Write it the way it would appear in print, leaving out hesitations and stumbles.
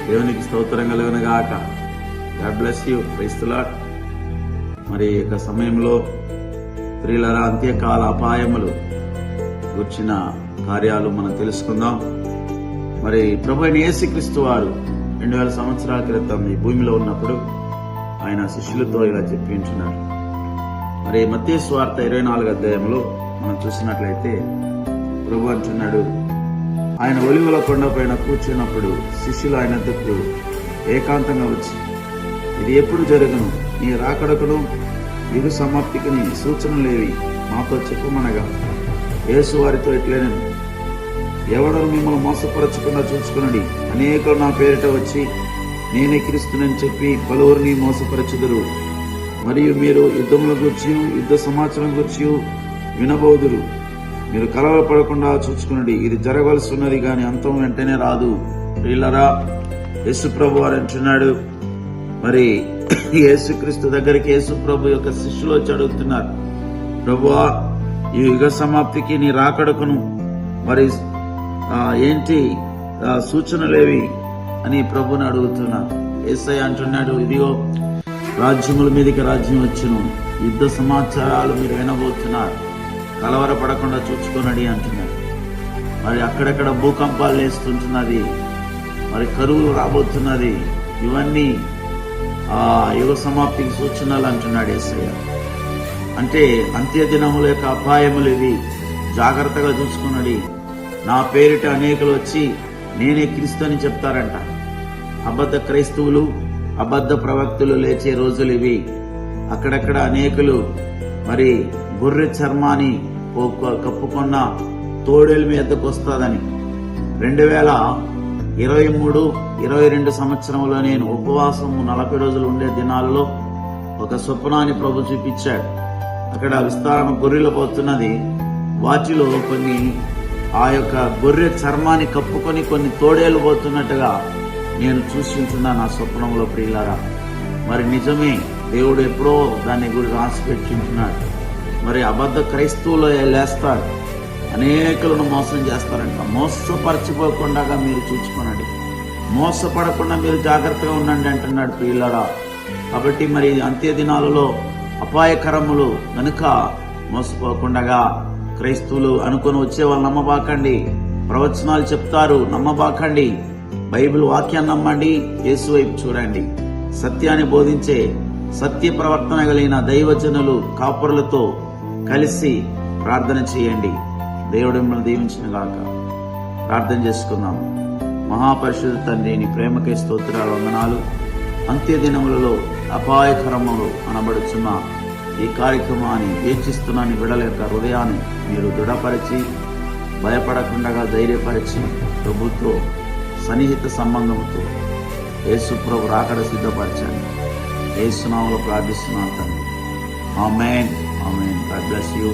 దేవునికి స్తోత్రం కలుగును గాక. God bless you. Praise the Lord. మరి ఈ యొక్క సమయంలో ప్రియులారా, అంత్యకాల అపాయములు గుర్చిన కార్యాలు మనం తెలుసుకుందాం. మరి ప్రభు అయిన యేసుక్రీస్తు వారు 2000 సంవత్సరాల క్రితం ఈ భూమిలో ఉన్నప్పుడు ఆయన శిష్యులతో ఇలా చెప్పి ఉంటున్నారు. మరి మత్తయి సువార్త 24వ అధ్యాయంలో మనం చూసినట్లయితే ప్రభు అంటున్నాడు, ఆయన ఒలివల కొండపైన కూర్చున్నప్పుడు శిష్యులు ఆయన వద్దకు ఏకాంతంగా వచ్చి, ఇది ఎప్పుడు జరుగును? నీ రాకడకును యుగ సమాప్తికి నీ సూచనలేవి మాతో చెప్పమనగా యేసు వారితో ఇట్లనేను, ఎవడో మిమ్మల్ని మోసపరచకుండా చూసుకునండి. అనేకులు నా పేరిట వచ్చి నేనే క్రీస్తునని చెప్పి పలువురిని మోసపరచుదురు. మరియు మీరు యుద్ధముల గురించి యుద్ధ సమాచారం గురించి వినబోదురు. మీరు కలవరపడకుండా చూసుకునండి. ఇది జరగవలసి ఉన్నది కానీ అంతం వెంటనే రాదు. ప్రియులారా, యేసు ప్రభు వారు అంటున్నాడు, మరి యేసుక్రీస్తు దగ్గరికి యేసు ప్రభు యొక్క శిష్యులు వచ్చి అడుగుతున్నారు, ప్రభువా, ఈ యుగ సమాప్తికి నీ రాకడకును మరి ఏంటి సూచనలేవి అని ప్రభుని అడుగుతున్నారు. యేసయ్య అంటున్నాడు, ఇదిగో రాజ్యముల మీదకి రాజ్యం వచ్చును, యుద్ధ సమాచారాలు మీరు వినబోతున్నారు, కలవరపడకుండా చూసుకొనడి అంటున్నాడు. మరి అక్కడక్కడ భూకంపాలు లేస్తుంటున్నది, మరి కరువులు రాబోతున్నది. ఇవన్నీ యుగ సమాప్తికి సూచనలు అంటున్నాడు యేసయ్య. అంటే అంత్య దినముల యొక్క అపాయములు ఇవి, జాగ్రత్తగా చూసుకున్నది. నా పేరిట అనేకులు వచ్చి నేనే క్రీస్తు అని చెప్తారంట. అబద్ధ క్రైస్తవులు, అబద్ధ ప్రవక్తులు లేచే రోజులు ఇవి. అక్కడక్కడ అనేకులు మరి గొర్రె చర్మాన్ని కప్పుకున్న తోడేలు మీదకు వస్తుందని 2023-22 సంవత్సరంలో నేను ఉపవాసము 40 రోజులు ఉండే దినాల్లో ఒక స్వప్నాన్ని ప్రభు చూపించాడు. అక్కడ విస్తారణ గొర్రెలు పోతున్నది. వాటిలో కొన్ని ఆ యొక్క గొర్రె చర్మాన్ని కప్పుకొని కొన్ని తోడేలు పోతున్నట్టుగా నేను చూస్తుంటున్నా నా స్వప్నంలో. ప్రియులారా, మరి నిజమే, దేవుడు ఎప్పుడో దాన్ని గురి రాసి పెట్టింటున్నాడు. మరి అబద్ధ క్రైస్తవులు లేస్తారు, అనేకులను మోసం చేస్తారంట. మోసపరచిపోకుండా మీరు చూసుకునండి, మోసపడకుండా మీరు జాగ్రత్తగా ఉండండి అంటున్నాడు ప్రియులారా. కాబట్టి మరి అంత్య దినాలలో అపాయకరములు కనుక మోసపోకుండా క్రైస్తవులు అనుకుని వచ్చే వాళ్ళు నమ్మబాకండి. ప్రవచనాలు చెప్తారు, నమ్మబాకండి. బైబిల్ వాక్యాన్ని నమ్మండి, యేసు వైపు చూడండి. సత్యాన్ని బోధించే సత్య ప్రవర్తన కలిగిన దైవజనులు కాపురులతో కలిసి ప్రార్థన చేయండి. దేవుడు మిమ్మల్ని దీవించిన గాక. ప్రార్థన చేసుకుందాం. మహాపరిశుద్ధ తండ్రి, నీ ప్రేమకే స్తోత్రాలు, వందనాలు. అంత్య దినములలో అపాయకరములు అనబడుచున్న ఈ కార్యక్రమాన్ని వీక్షిస్తున్న నీ బిడ్డల యొక్క హృదయాన్ని మీరు దృఢపరిచి, భయపడకుండా ధైర్యపరిచి, ప్రభుత్వ సన్నిహిత సంబంధంతో యేసు ప్రభు రాకడ సిద్ధపరచండి. యేసు నామములో ప్రార్థిస్తున్నాను తండ్రి. ఆమేన్. ఆమేన్. God bless you.